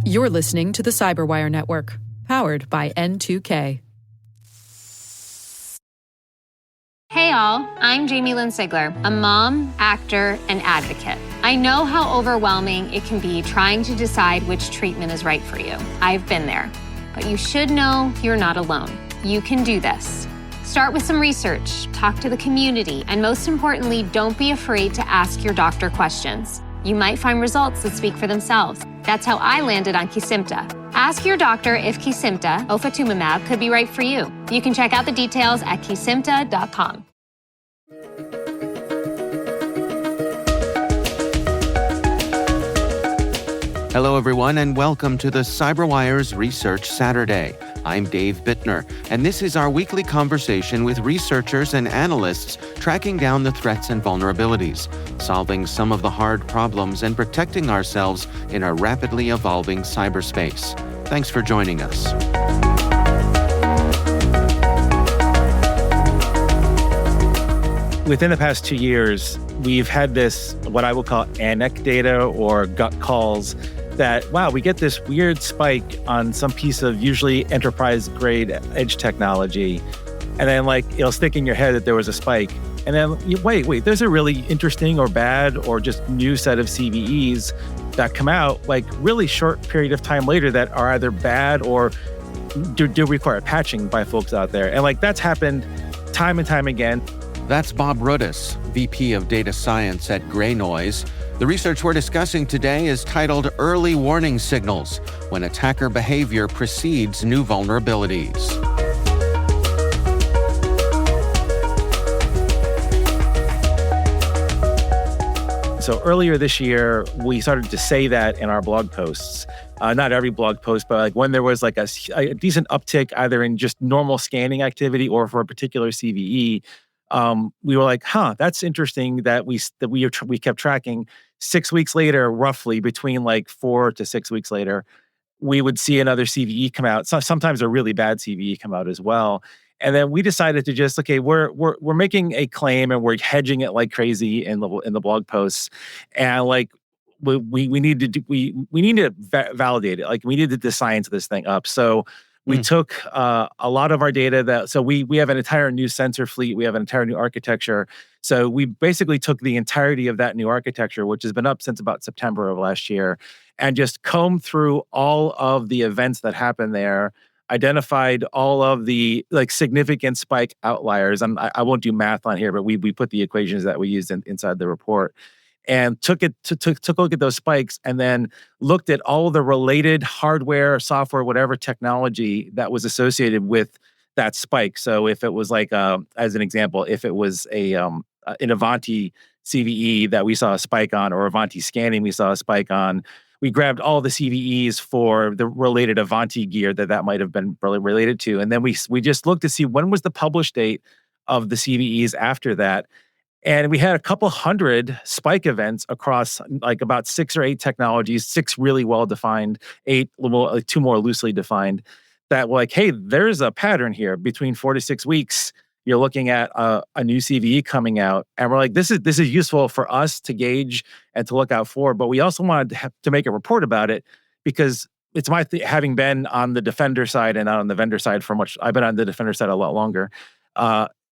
You're listening to the Cyberwire Network, powered by N2K. Hey all, I'm Jamie Lynn Sigler, a mom, actor, and advocate. I know how overwhelming it can be trying to decide which treatment is right for you. I've been there. But you should know you're not alone. You can do this. Start with some research, talk to the community, and most importantly, don't be afraid to ask your doctor questions. You might find results that speak for themselves. That's how I landed on Kesimpta. Ask your doctor if Kesimpta, ofatumumab, could be right for you. You can check out the details at kesimpta.com. Hello, everyone, and welcome to the CyberWire's Research Saturday. I'm Dave Bittner, and this is our weekly conversation with researchers and analysts tracking down the threats and vulnerabilities, solving some of the hard problems, and protecting ourselves in a rapidly evolving cyberspace. Thanks for joining us. Within the past 2 years, we've had this, what I will call anecdata or gut calls that, wow, we get this weird spike on some piece of usually enterprise-grade edge technology, and then it'll stick in your head that there was a spike. And then, wait, there's a really interesting or bad or just new set of CVEs that come out really short period of time later that are either bad or do require patching by folks out there. And that's happened time and time again. That's Bob Rudis, VP of Data Science at Gray Noise. The research we're discussing today is titled Early Warning Signals, when attacker behavior precedes new vulnerabilities. So earlier this year, we started to say that in our blog posts. Not every blog post, but when there was a decent uptick either in just normal scanning activity or for a particular CVE, we were like, that's interesting that we kept tracking. 6 weeks later, roughly between 4 to 6 weeks later, we would see another CVE come out. So sometimes a really bad CVE come out as well. And then we decided to just, we're making a claim and we're hedging it like crazy in the blog posts, and we need to validate it. We needed to science this thing up. So we took a lot of our data we have an entire new sensor fleet. We have an entire new architecture. So we basically took the entirety of that new architecture, which has been up since about September of last year, and just combed through all of the events that happened there, identified all of the significant spike outliers. I won't do math on here, but we put the equations that we used inside the report, and took a look at those spikes, and then looked at all of the related hardware, software, whatever technology that was associated with that spike. So if it was as an example, if it was an Avanti CVE that we saw a spike on, or Avanti scanning we saw a spike on, we grabbed all the CVEs for the related Avanti gear that might have been related to, and then we just looked to see when was the published date of the CVEs after that. And we had a couple hundred spike events across about 6 or 8 technologies, 6 really well-defined, 8, 2 more loosely defined, that were hey, there's a pattern here. Between 4 to 6 weeks, you're looking at a new CVE coming out. And we're this is useful for us to gauge and to look out for. But we also wanted to make a report about it, because it's having been on the defender side and not on the vendor side for much. I've been on the defender side a lot longer.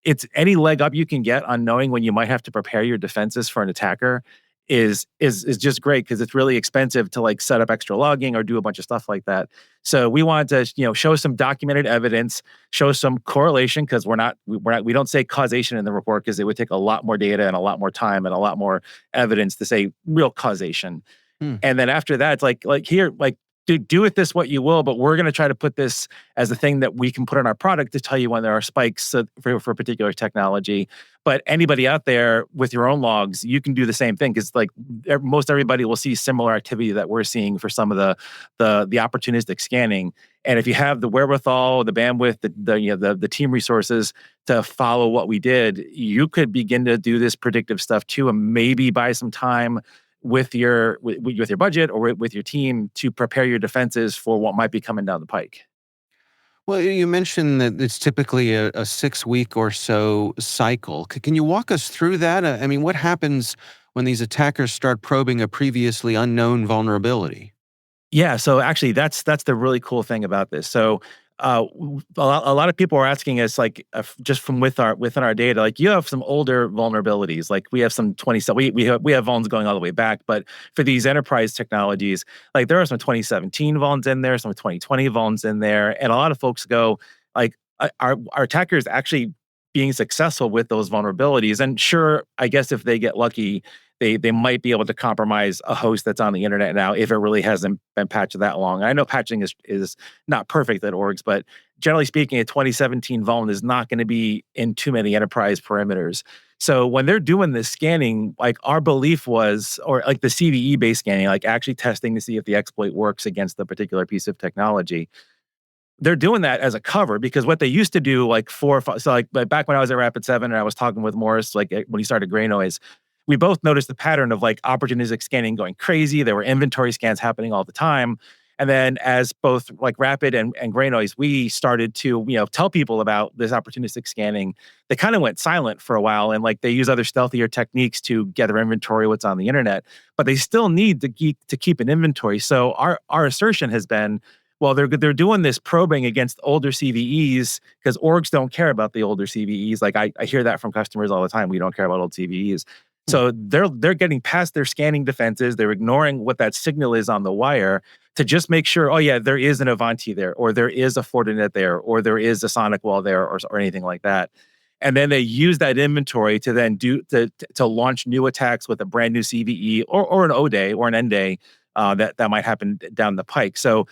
It's any leg up you can get on knowing when you might have to prepare your defenses for an attacker is just great, because it's really expensive to set up extra logging or do a bunch of stuff like that. So we wanted to show some documented evidence, show some correlation, because we don't say causation in the report, because it would take a lot more data and a lot more time and a lot more evidence to say real causation. And then after that, it's here, do with this what you will, but we're going to try to put this as a thing that we can put in our product to tell you when there are spikes for a particular technology. But anybody out there with your own logs, you can do the same thing, because most everybody will see similar activity that we're seeing for some of the opportunistic scanning. And if you have the wherewithal, the bandwidth, the team resources to follow what we did, you could begin to do this predictive stuff too, and maybe buy some time with your budget or with your team to prepare your defenses for what might be coming down the pike. Well, you mentioned that it's typically a 6-week or so cycle. Can you walk us through that? I mean, what happens when these attackers start probing a previously unknown vulnerability? Yeah, so actually, that's the really cool thing about this. So, a lot of people are asking us, like, just from within our data, like, you have some older vulnerabilities, like we have some 20. So we have vulns going all the way back, but for these enterprise technologies, like there are some 2017 vulns in there, some 2020 vulns in there, and a lot of folks go, like, our attackers actually being successful with those vulnerabilities, and sure, I guess if they get lucky, they might be able to compromise a host that's on the internet now if it really hasn't been patched that long. And I know patching is not perfect at orgs, but generally speaking, a 2017 vuln is not going to be in too many enterprise perimeters. So when they're doing this scanning, like our belief was, or like the CVE based scanning, like actually testing to see if the exploit works against the particular piece of technology, they're doing that as a cover, because what they used to do, like 4 or 5, so like back when I was at Rapid7 and I was talking with Morris, like when he started Gray Noise, we both noticed the pattern of like opportunistic scanning going crazy. There were inventory scans happening all the time. And then as both like Rapid and Gray Noise, we started to, tell people about this opportunistic scanning. They kind of went silent for a while, and like they use other stealthier techniques to gather inventory what's on the internet, but they still need to keep an inventory. So our assertion has been, well, they're doing this probing against older CVEs because orgs don't care about the older CVEs. Like I hear that from customers all the time. We don't care about old CVEs. Hmm. So they're getting past their scanning defenses. They're ignoring what that signal is on the wire to just make sure, oh yeah, there is an Avanti there, or there is a Fortinet there, or there is a Sonic Wall there, or anything like that. And then they use that inventory to then to launch new attacks with a brand new CVE or an O day or an N day that might happen down the pike. So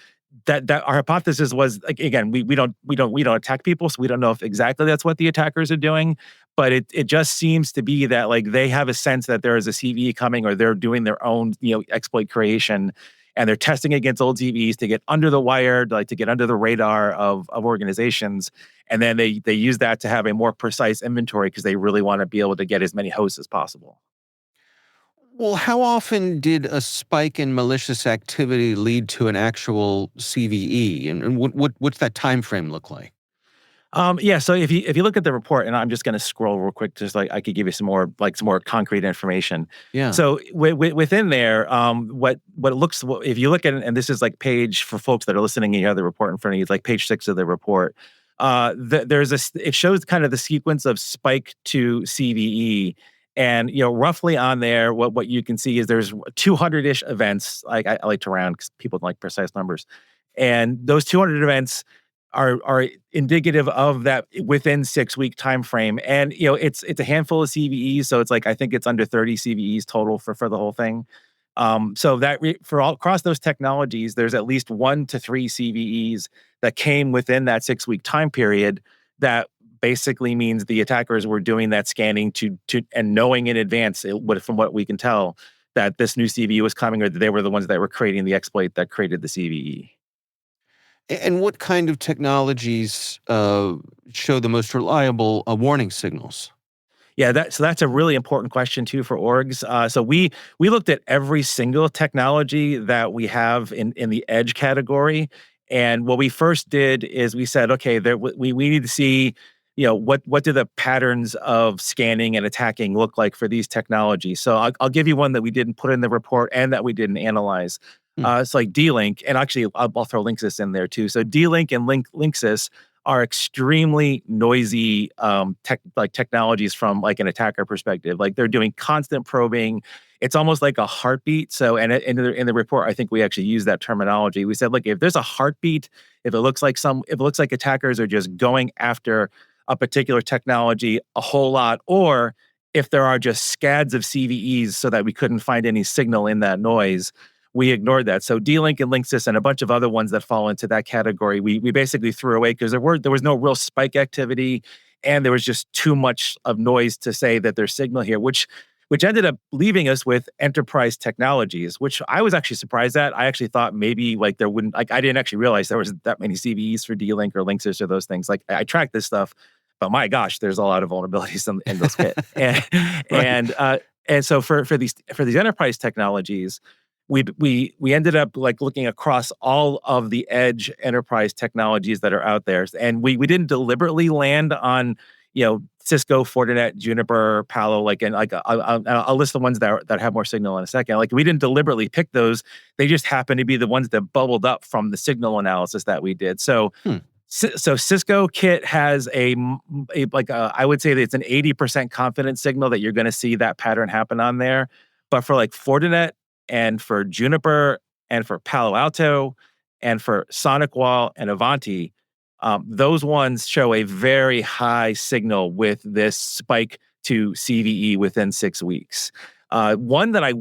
that our hypothesis was, like, again, we don't attack people, so we don't know if exactly that's what the attackers are doing, but it just seems to be that like they have a sense that there is a CVE coming, or they're doing their own exploit creation, and they're testing against old CVEs to get under the wire, like to get under the radar of organizations, and then they use that to have a more precise inventory because they really want to be able to get as many hosts as possible. Well, how often did a spike in malicious activity lead to an actual CVE, and what's that time frame look like? Yeah. So if you look at the report, and I'm just going to scroll real quick, just like I could give you some more concrete information. Yeah. So within there, if you look at it, and this is like page for folks that are listening, and you have the report in front of you, it's like page 6 of the report. It shows kind of the sequence of spike to CVE. And roughly on there, what you can see is there's 200-ish events. Like I like to round because people like precise numbers, and those 200 events are indicative of that within 6-week time frame. And it's a handful of CVEs, so it's like I think it's under 30 CVEs total for the whole thing. So that for all across those technologies, there's at least 1 to 3 CVEs that came within that 6-week time period. That basically means the attackers were doing that scanning to and knowing in advance, from what we can tell, that this new CVE was coming, or that they were the ones that were creating the exploit that created the CVE. And what kind of technologies show the most reliable warning signals? Yeah, that's a really important question too for orgs. So we looked at every single technology that we have in the edge category, and what we first did is we said, okay, we need to see, what do the patterns of scanning and attacking look like for these technologies. So I'll give you one that we didn't put in the report and that we didn't analyze. Hmm. It's like D-Link, and actually I'll throw Linksys in there too. So D-Link and Linksys are extremely noisy technologies from like an attacker perspective. Like they're doing constant probing. It's almost like a heartbeat. So, and in the report, I think we actually use that terminology. We said, look, if there's a heartbeat, if it looks like attackers are just going after a particular technology a whole lot, or if there are just scads of CVEs so that we couldn't find any signal in that noise, we ignored that. So D-Link and Linksys and a bunch of other ones that fall into that category, we basically threw away because there was no real spike activity, and there was just too much of noise to say that there's signal here, which ended up leaving us with enterprise technologies, which I was actually surprised at. I actually thought maybe like there wouldn't, like I didn't actually realize there was that many CVEs for D-Link or Linksys or those things. Like I tracked this stuff, but my gosh, there's a lot of vulnerabilities in those kit. And Right. and so for these enterprise technologies, we ended up like looking across all of the edge enterprise technologies that are out there, and we didn't deliberately land on Cisco, Fortinet, Juniper, Palo, and I'll list the ones that have more signal in a second. Like, we didn't deliberately pick those; they just happened to be the ones that bubbled up from the signal analysis that we did. So, so Cisco Kit has I would say that it's an 80% confidence signal that you're going to see that pattern happen on there. But for like Fortinet and for Juniper and for Palo Alto and for SonicWall and Avanti, those ones show a very high signal with this spike to CVE within 6 weeks. One that I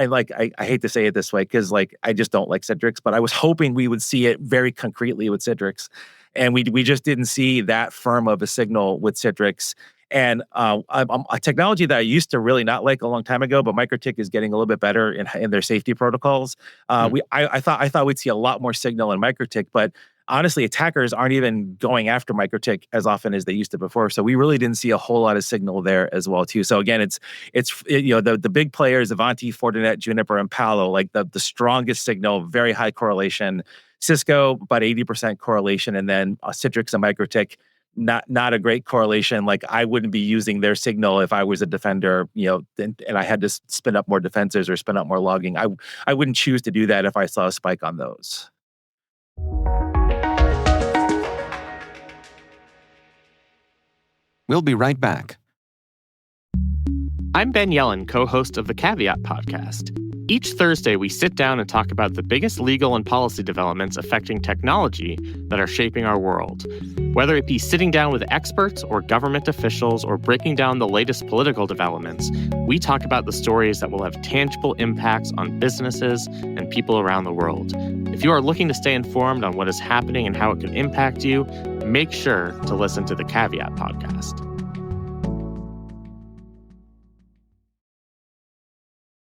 like, I hate to say it this way because I just don't like Citrix, but I was hoping we would see it very concretely with Citrix. And we just didn't see that firm of a signal with Citrix. And a technology that I used to really not like a long time ago, but MikroTik is getting a little bit better in their safety protocols. I thought we'd see a lot more signal in MikroTik, but honestly, attackers aren't even going after MikroTik as often as they used to before. So we really didn't see a whole lot of signal there as well too. So again, it's the big players, Avanti, Fortinet, Juniper, and Palo, like the strongest signal, very high correlation. Cisco, about 80% correlation, and then Citrix and MikroTik, not a great correlation. Like, I wouldn't be using their signal if I was a defender, and I had to spin up more defenses or spin up more logging. I wouldn't choose to do that if I saw a spike on those. We'll be right back. I'm Ben Yellen, co-host of the Caveat podcast. Each Thursday, we sit down and talk about the biggest legal and policy developments affecting technology that are shaping our world. Whether it be sitting down with experts or government officials or breaking down the latest political developments, we talk about the stories that will have tangible impacts on businesses and people around the world. If you are looking to stay informed on what is happening and how it can impact you, make sure to listen to the Caveat podcast.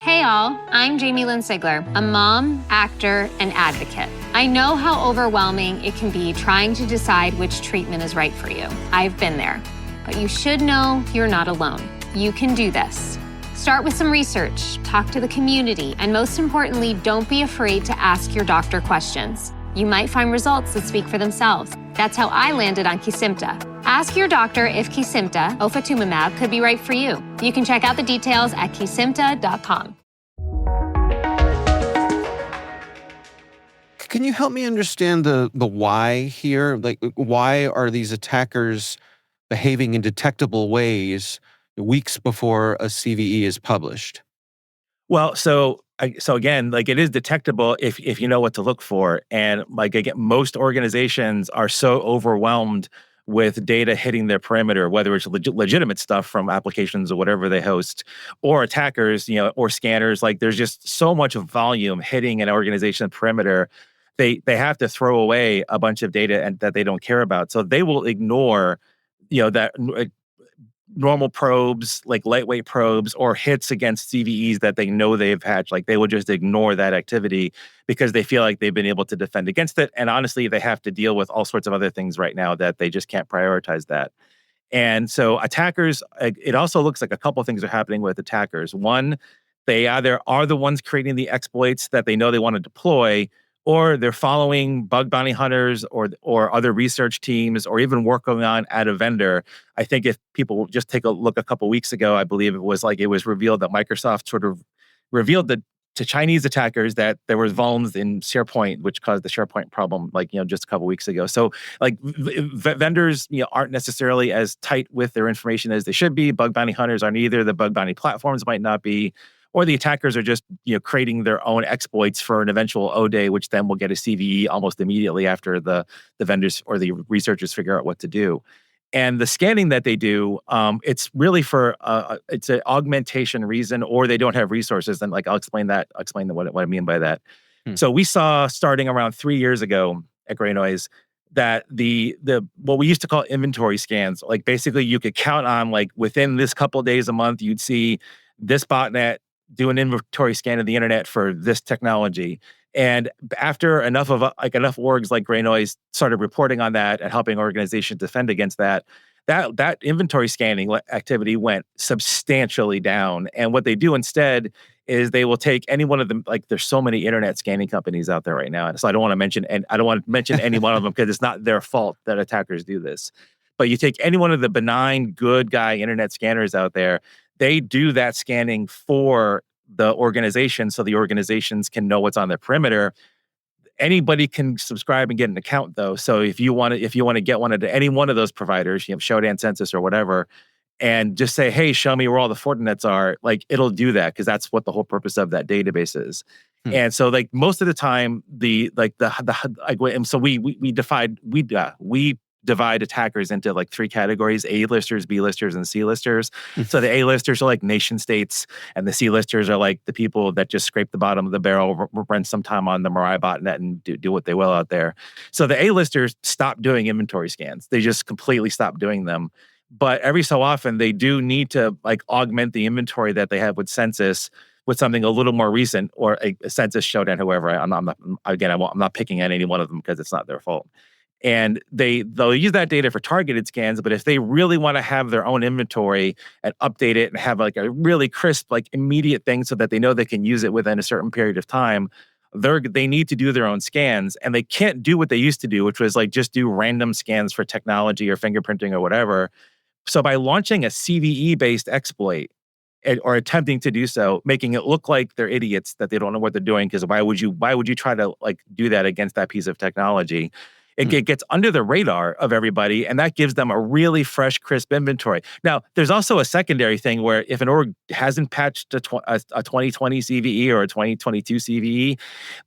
Hey all, I'm Jamie Lynn Sigler, a mom, actor, and advocate. I know how overwhelming it can be trying to decide which treatment is right for you. I've been there. But you should know you're not alone. You can do this. Start with some research, talk to the community, and most importantly, don't be afraid to ask your doctor questions. You might find results that speak for themselves. That's how I landed on Kesimpta. Ask your doctor if Kesimpta, ofatumumab, could be right for you. You can check out the details at kesimpta.com. Can you help me understand the why here? Like, why are these attackers behaving in detectable ways weeks before a CVE is published? Well, so again, it is detectable if you know what to look for. And again, most organizations are so overwhelmed with data hitting their perimeter, whether it's legitimate stuff from applications or whatever they host, or attackers, or scanners. Like, there's just so much volume hitting an organization's perimeter. They have to throw away a bunch of data and that they don't care about. So they will ignore, that normal probes, like lightweight probes, or hits against CVEs that they know they've hatched. Like, they will just ignore that activity because they feel like they've been able to defend against it. And honestly, they have to deal with all sorts of other things right now that they just can't prioritize that. And so attackers, it also looks like a couple of things are happening with attackers. One, they either are the ones creating the exploits that they know they want to deploy, or they're following bug bounty hunters or other research teams, or even working on at a vendor. I think if people just take a look a couple weeks ago, I believe it was revealed that Microsoft sort of revealed that to Chinese attackers that there was vulns in SharePoint, which caused the SharePoint problem, just a couple weeks ago. So vendors, aren't necessarily as tight with their information as they should be. Bug bounty hunters aren't either. The bug bounty platforms might not be. Or the attackers are just, creating their own exploits for an eventual O-Day, which then will get a CVE almost immediately after the vendors or the researchers figure out what to do. And the scanning that they do, it's really for it's an augmentation reason, or they don't have resources. And I'll explain that. What I mean by that. So we saw, starting around 3 years ago at Gray Noise, that the what we used to call inventory scans, basically you could count on, within this couple of days a month, you'd see this botnet do an inventory scan of the internet for this technology. And after enough orgs like Gray Noise started reporting on that and helping organizations defend against that inventory scanning activity went substantially down. And what they do instead is they will take any one of them. There's so many internet scanning companies out there right now, and so I don't want to mention any one of them because it's not their fault that attackers do this. But you take any one of the benign, good guy internet scanners out there, they do that scanning for the organization so the organizations can know what's on their perimeter. Anybody can subscribe and get an account though. So if you want to get one of any one of those providers, Shodan, Census or whatever, and just say, hey, show me where all the Fortinets are, like it'll do that because that's what the whole purpose of that database is. Hmm. And so like most of the time, we divide attackers into like three categories: A-listers, B-listers, and C-listers. So the A-listers are like nation states, and the C-listers are like the people that just scrape the bottom of the barrel, run some time on the Mirai botnet and do what they will out there. So the A-listers stop doing inventory scans. They just completely stop doing them. But every so often, they do need to like augment the inventory that they have with Census with something a little more recent, or a Census, Shodan, whoever. I'm not picking at any one of them because it's not their fault. And they'll use that data for targeted scans. But if they really want to have their own inventory and update it and have like a really crisp, like immediate thing so that they know they can use it within a certain period of time, they need to do their own scans, and they can't do what they used to do, which was like just do random scans for technology or fingerprinting or whatever. So by launching a CVE-based exploit, or attempting to do so, making it look like they're idiots, that they don't know what they're doing, because why would you try to like do that against that piece of technology? It gets under the radar of everybody, and that gives them a really fresh, crisp inventory. Now, there's also a secondary thing where if an org hasn't patched a 2020 CVE or a 2022 CVE,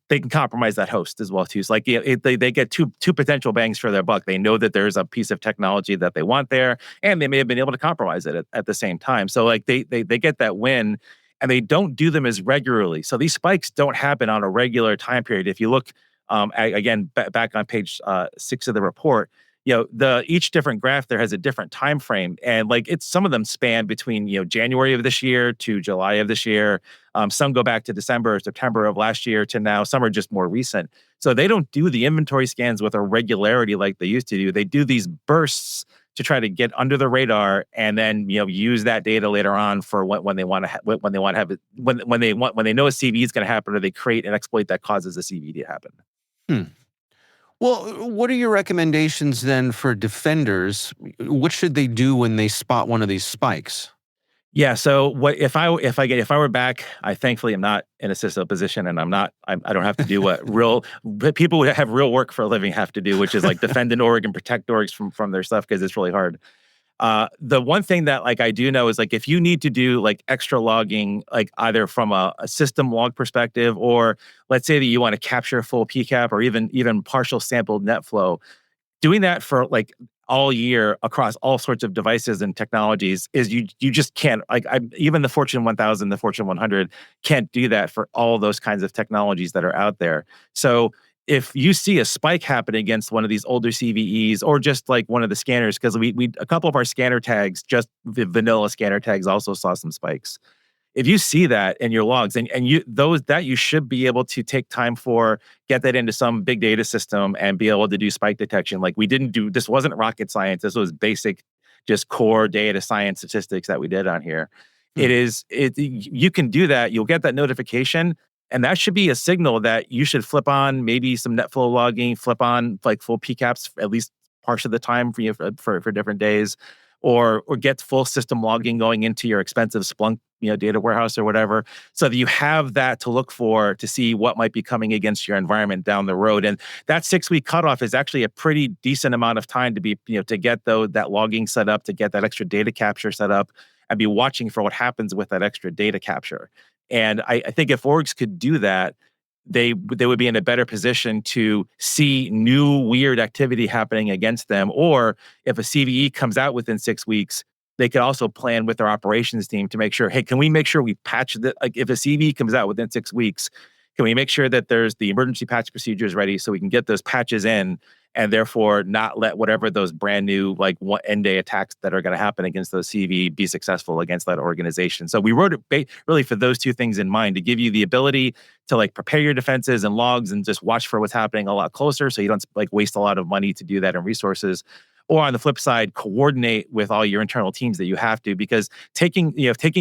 they can compromise that host as well too. So like they get two potential bangs for their buck. They know that there's a piece of technology that they want there, and they may have been able to compromise it at the same time. So like they get that win, and they don't do them as regularly. So these spikes don't happen on a regular time period. If you look again back on page 6 of the report, each different graph there has a different time frame, and like some of them span between January of this year to July of this year. Some go back to December or September of last year to now. Some are just more recent. So they don't do the inventory scans with a regularity like they used to do. They do these bursts to try to get under the radar, and then use that data later on for when they want to when they know a CVE is going to happen, or they create an exploit that causes a CVE to happen. Well, what are your recommendations then for defenders? What should they do when they spot one of these spikes? Yeah. So what if I were back? I thankfully am not in a CISO position, and I don't have to do what real people who have real work for a living have to do, which is like defend an org and protect orgs from their stuff, because it's really hard. The one thing that like I do know is like if you need to do like extra logging, like either from a system log perspective, or let's say that you want to capture a full PCAP or even partial sampled net flow, doing that for like all year across all sorts of devices and technologies is you just can't, like even the Fortune 1000, the Fortune 100 can't do that for all those kinds of technologies that are out there. So if you see a spike happen against one of these older CVEs, or just like one of the scanners, because we a couple of our scanner tags, just the vanilla scanner tags, also saw some spikes. If you see that in your logs, and you should be able to take time for, get that into some big data system and be able to do spike detection. Like this wasn't rocket science. This was basic, just core data science statistics that we did on here. You can do that. You'll get that notification, and that should be a signal that you should flip on maybe some NetFlow logging, flip on like full PCAPs at least part of the time for different days, or get full system logging going into your expensive Splunk data warehouse or whatever, so that you have that to look for to see what might be coming against your environment down the road. And that 6-week cutoff is actually a pretty decent amount of time to be to get that logging set up, to get that extra data capture set up, and be watching for what happens with that extra data capture. And I think if orgs could do that, they would be in a better position to see new weird activity happening against them. Or if a CVE comes out within 6 weeks, they could also plan with their operations team to make sure, hey, can we make sure we patch that? Like if a CVE comes out within 6 weeks, can we make sure that there's the emergency patch procedures ready so we can get those patches in, and therefore not let whatever those brand new like end day attacks that are going to happen against those CV be successful against that organization. So we wrote it really for those two things in mind, to give you the ability to like prepare your defenses and logs and just watch for what's happening a lot closer, so you don't like waste a lot of money to do that and resources. Or on the flip side, coordinate with all your internal teams that you have to, because taking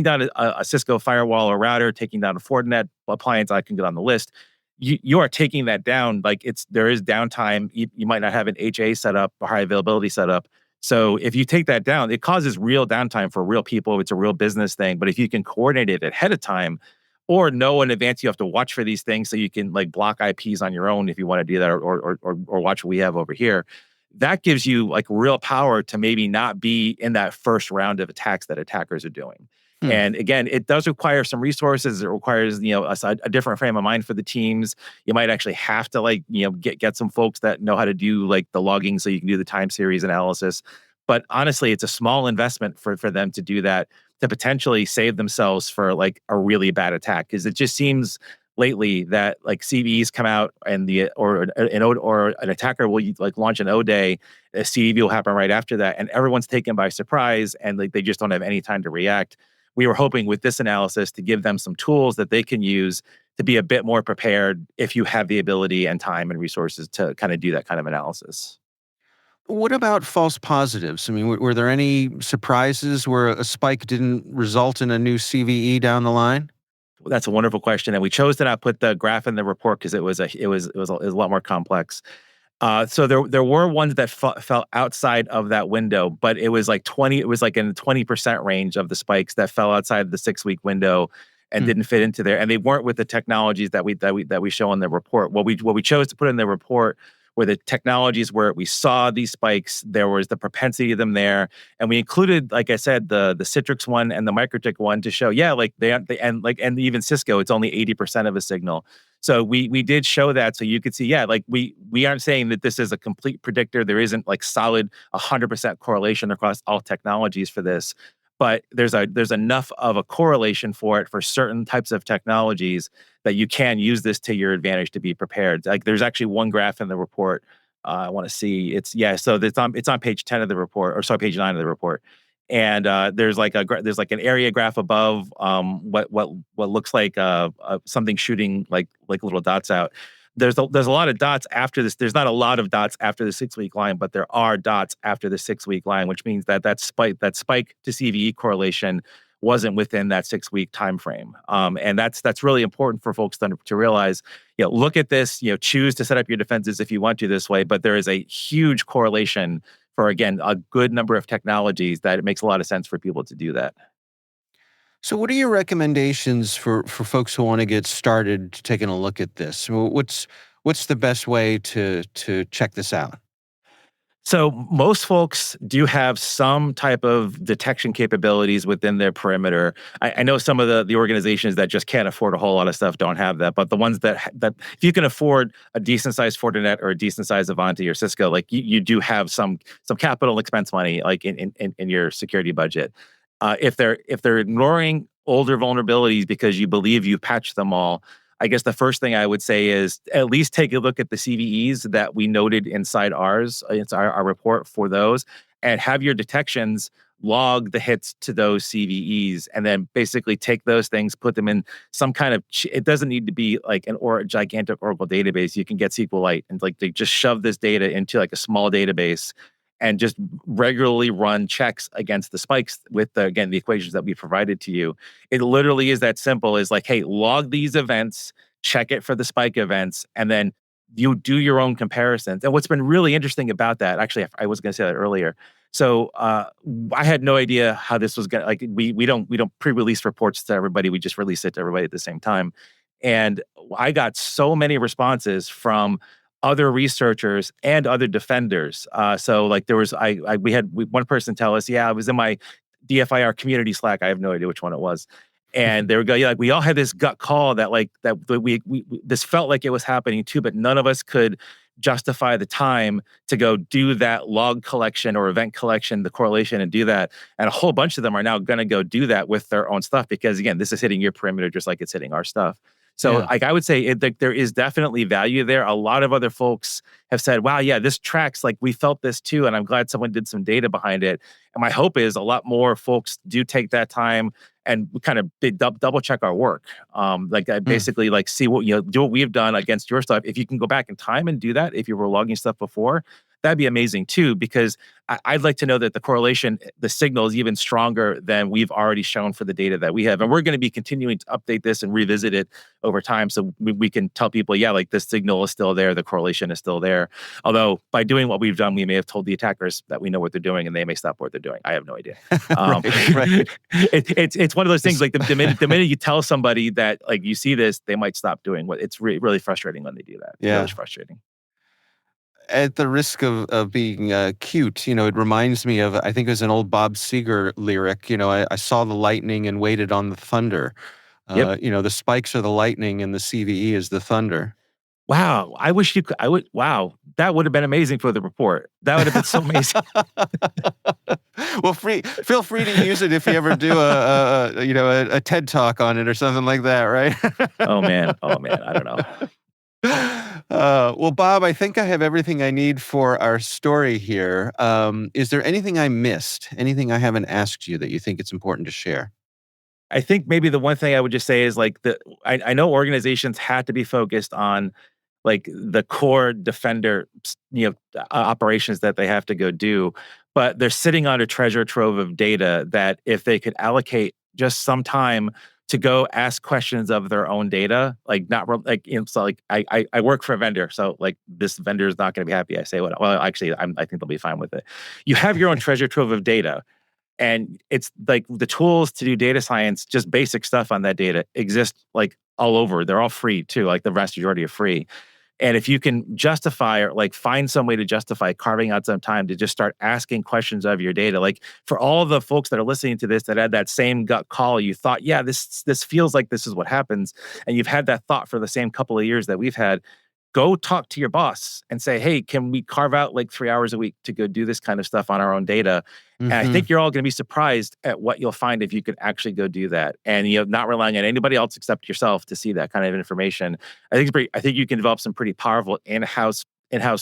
down a Cisco firewall or router, taking down a Fortinet appliance, I can get on the list. You are taking that down, like there is downtime. You might not have an HA set up or high availability set up. So if you take that down, it causes real downtime for real people. It's a real business thing. But if you can coordinate it ahead of time or know in advance, you have to watch for these things so you can like block IPs on your own if you want to do that or watch what we have over here. That gives you like real power to maybe not be in that first round of attacks that attackers are doing. Hmm. And again, it does require some resources. It requires, a different frame of mind for the teams. You might actually have to like, get some folks that know how to do like the logging so you can do the time series analysis. But honestly, it's a small investment for them to do that, to potentially save themselves for like a really bad attack. Because it just seems lately that like CVEs come out and an attacker will like launch an O day, a CVE will happen right after that, and everyone's taken by surprise and like they just don't have any time to react. We were hoping with this analysis to give them some tools that they can use to be a bit more prepared if you have the ability and time and resources to kind of do that kind of analysis. What about false positives? I mean, were there any surprises where a spike didn't result in a new CVE down the line? That's a wonderful question, and we chose to not put the graph in the report because it was a lot more complex. So there were ones that fell outside of that window, but it was like 20. It was like in the 20% range of the spikes that fell outside the 6-week window and Hmm. didn't fit into there, and they weren't with the technologies that we show in the report. What we chose to put in the report were the technologies where we saw these spikes. There was the propensity of them there, and we included, like I said, the Citrix one and the MikroTik one to show, yeah, like and even Cisco, it's only 80% of a signal. So we did show that so you could see, yeah, like we aren't saying that this is a complete predictor. There isn't like solid 100% correlation across all technologies for this, but there's enough of a correlation for it for certain types of technologies that you can use this to your advantage to be prepared. Like there's actually one graph in the report. I want to see. So it's on page 10 of the report, or sorry, page 9 of the report. And there's like an area graph above what looks like something shooting like little dots out. There's a lot of dots after this. There's not a lot of dots after the 6-week line, but there are dots after the 6-week line, which means that spike to CVE correlation wasn't within that 6-week time frame. And that's really important for folks to realize. Look at this. Choose to set up your defenses if you want to this way, but there is a huge correlation for, again, a good number of technologies that it makes a lot of sense for people to do that. So what are your recommendations for folks who want to get started taking a look at this? What's the best way to check this out? So most folks do have some type of detection capabilities within their perimeter. I know some of the organizations that just can't afford a whole lot of stuff don't have that, but the ones that if you can afford a decent sized Fortinet or a decent sized Avanti or Cisco, like you do have some capital expense money like in your security budget. If they're ignoring older vulnerabilities because you believe you've patched them all, I guess the first thing I would say is at least take a look at the CVEs that we noted inside it's our report for those, and have your detections log the hits to those CVEs, and then basically take those things, put them in some kind of, it doesn't need to be like gigantic Oracle database. You can get SQLite and like they just shove this data into like a small database and just regularly run checks against the spikes with again, the equations that we provided to you. It literally is that simple, is like, hey, log these events, check it for the spike events, and then you do your own comparisons. And what's been really interesting about that, actually, I was going to say that earlier. So I had no idea how this was going to, like, we don't pre-release reports to everybody. We just release it to everybody at the same time. And I got so many responses from other researchers and other defenders. So like there was, we had one person tell us, yeah, I was in my DFIR community Slack. I have no idea which one it was. And they were going, yeah, like we all had this gut call that we this felt like it was happening too, but none of us could justify the time to go do that log collection or event collection, the correlation, and do that. And a whole bunch of them are now going to go do that with their own stuff because, again, this is hitting your perimeter just like it's hitting our stuff. So Yeah. like I would say there is definitely value there. A lot of other folks have said, wow, yeah, this tracks, like we felt this too. And I'm glad someone did some data behind it. And my hope is a lot more folks do take that time and kind of double check our work. Basically like see what, do what we've done against your stuff. If you can go back in time and do that, if you were logging stuff before, that'd be amazing too, because I'd like to know that the correlation, the signal is even stronger than we've already shown for the data that we have. And we're going to be continuing to update this and revisit it over time. So we can tell people, yeah, like this signal is still there. The correlation is still there. Although by doing what we've done, we may have told the attackers that we know what they're doing and they may stop what they're doing. I have no idea. Right. It's one of those things like the minute you tell somebody that like you see this, they might stop doing what it's really frustrating when they do that. Yeah. Really frustrating. At the risk of being cute, it reminds me of, I think it was an old Bob Seger lyric, I saw the lightning and waited on the thunder. Yep. The spikes are the lightning and the CVE is the thunder. Wow. I wish you could. Wow. That would have been amazing for the report. That would have been so amazing. Well, feel free to use it if you ever do a TED talk on it or something like that, right? Oh man. I don't know. Well, Bob, I think I have everything I need for our story here. Is there anything I missed? Anything I haven't asked you that you think it's important to share? I think maybe the one thing I would just say is like I know organizations had to be focused on like the core defender, operations that they have to go do, but they're sitting on a treasure trove of data that if they could allocate just some time to go ask questions of their own data, like not like so like I work for a vendor, so like this vendor is not going to be happy. I say well actually I think they'll be fine with it. You have your own treasure trove of data. And it's like the tools to do data science, just basic stuff on that data exist like all over. They're all free too, like the vast majority are free. And if you can justify or like find some way to justify carving out some time to just start asking questions of your data, like for all the folks that are listening to this that had that same gut call, you thought, yeah, this feels like this is what happens. And you've had that thought for the same couple of years that we've had. Go talk to your boss and say, hey, can we carve out like 3 hours a week to go do this kind of stuff on our own data? Mm-hmm. And I think you're all going to be surprised at what you'll find if you could actually go do that. And not relying on anybody else except yourself to see that kind of information. I think you can develop some pretty powerful in-house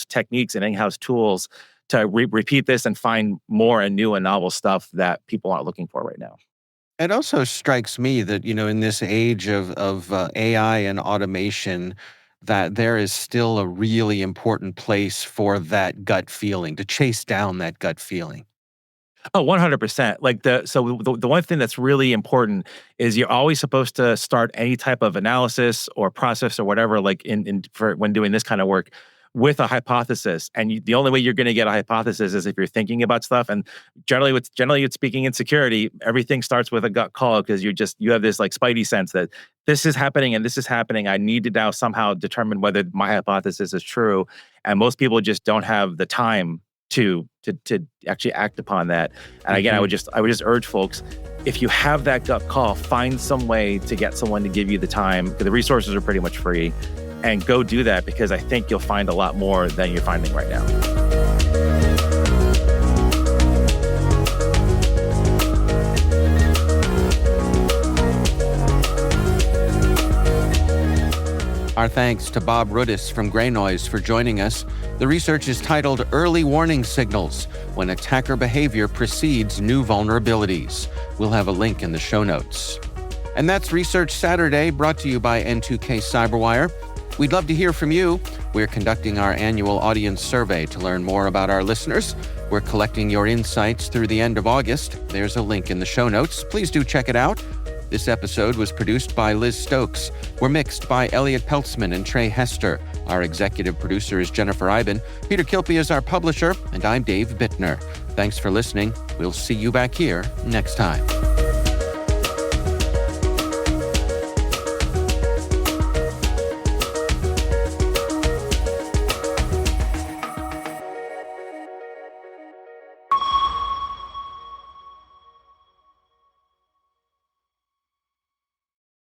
techniques and in-house tools to repeat this and find more and new and novel stuff that people aren't looking for right now. It also strikes me that, in this age of AI and automation, that there is still a really important place for that gut feeling, to chase down that gut feeling. Oh, 100%. Like the one thing that's really important is you're always supposed to start any type of analysis or process or whatever, like for when doing this kind of work, with a hypothesis. And the only way you're going to get a hypothesis is if you're thinking about stuff. And generally it's speaking in security, everything starts with a gut call because you have this like spidey sense that this is happening and this is happening. I need to now somehow determine whether my hypothesis is true. And most people just don't have the time to actually act upon that. And again, I would just urge folks, if you have that gut call, find some way to get someone to give you the time, because the resources are pretty much free, and go do that, because I think you'll find a lot more than you're finding right now. Our thanks to Bob Rudis from Grey Noise for joining us. The research is titled Early Warning Signals When Attacker Behavior Precedes New Vulnerabilities. We'll have a link in the show notes. And that's Research Saturday, brought to you by N2K Cyberwire. We'd love to hear from you. We're conducting our annual audience survey to learn more about our listeners. We're collecting your insights through the end of August. There's a link in the show notes. Please do check it out. This episode was produced by Liz Stokes. We're mixed by Elliot Peltzman and Trey Hester. Our executive producer is Jennifer Eiben. Peter Kilpie is our publisher, and I'm Dave Bittner. Thanks for listening. We'll see you back here next time.